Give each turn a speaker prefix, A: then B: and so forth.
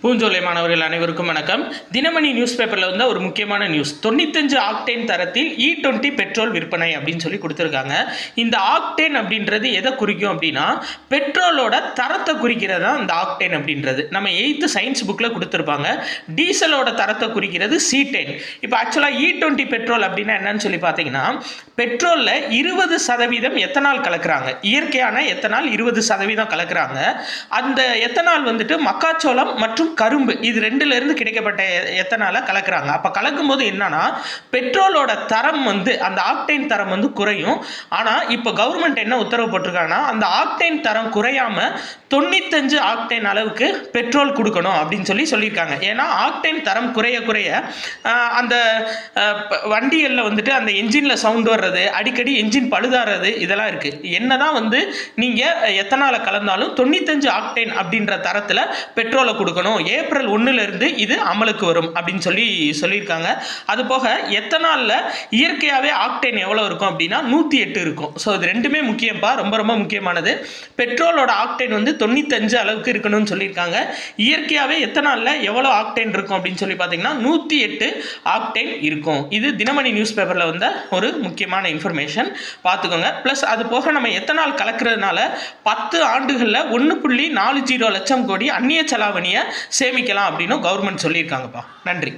A: பூஞ்சோலை மாணவர்கள் அனைவருக்கும் வணக்கம். தினமணி நியூஸ் பேப்பரில் வந்து ஒரு முக்கியமான நியூஸ், 95 ஆக்டேன் தரத்தில் E20 பெட்ரோல் விற்பனை அப்படின்னு சொல்லி கொடுத்துருக்காங்க. இந்த ஆக்டேன் அப்படின்றது எதை குறிக்கும் அப்படின்னா, பெட்ரோலோட தரத்தை குறிக்கிறது தான் இந்த ஆக்டேன் அப்படின்றது. நம்ம 8th சயின்ஸ் புக்கில் கொடுத்துருப்பாங்க. டீசலோட தரத்தை குறிக்கிறது C10. இப்போ ஆக்சுவலாக E20 பெட்ரோல் அப்படின்னா என்னன்னு சொல்லி பார்த்தீங்கன்னா, பெட்ரோலில் 20% எத்தனால் கலக்குறாங்க. இயற்கையான எத்தனால் 20% கலக்குறாங்க. அந்த எத்தனால் வந்துட்டு மக்காச்சோளம் மற்றும் கரும்பு இது ரெண்டுலேருந்து கிடைக்கப்பட்ட எத்தனால கலக்குறாங்க. அப்போ கலக்கும் போது என்னன்னா, பெட்ரோலோட தரம் வந்து அந்த ஆக்டேன் தரம் வந்து குறையும். ஆனால் இப்போ கவர்மெண்ட் என்ன உத்தரவு போட்டிருக்காங்கன்னா, அந்த ஆக்டேன் தரம் குறையாம 95 ஆக்டேன் அளவுக்கு பெட்ரோல் கொடுக்கணும் அப்படின்னு சொல்லியிருக்காங்க. ஏன்னா ஆக்டேன் தரம் குறைய குறைய அந்த வண்டிகளில் வந்துட்டு அந்த என்ஜினில் சவுண்ட் வர்றது, அடிக்கடி என்ஜின் பழுதாறது இதெல்லாம் இருக்குது. என்னதான் வந்து நீங்கள் எத்தனால கலந்தாலும் 95 ஆக்டேன் அப்படின்ற தரத்தில் பெட்ரோலை கொடுக்கணும். ஏப்ரல் 1 இது அமலுக்கு வரும் அப்படின்னு சொல்லியிருக்காங்க. அது போக எத்தனாலில் இயற்கையாகவே ஆக்டேன் எவ்வளோ இருக்கும் அப்படின்னா 108 இருக்கும். ஸோ இது ரெண்டுமே முக்கியம்ப்பா, ரொம்ப ரொம்ப முக்கியமானது. பெட்ரோலோட ஆக்டேன் வந்து 95 அளவுக்கு இருக்கணும்னு சொல்லியிருக்காங்க. இயற்கையாகவே எத்தனாலில் எவ்வளோ ஆக்டேன் இருக்கும் அப்படின்னு சொல்லி பார்த்தீங்கன்னா 108 ஆக்டேன் இருக்கும். இது தினமணி நியூஸ் பேப்பரில் வந்த ஒரு முக்கியமான இன்ஃபர்மேஷன், பார்த்துக்கோங்க. ப்ளஸ் அது போக நம்ம எத்தனால் கலக்கிறதுனால 10 ஆண்டுகளில் 1.40 லட்சம் கோடி அந்நிய செலாவணியை சேமிக்கலாம் அப்படின்னு கவர்மெண்ட் சொல்லியிருக்காங்கப்பா. நன்றி.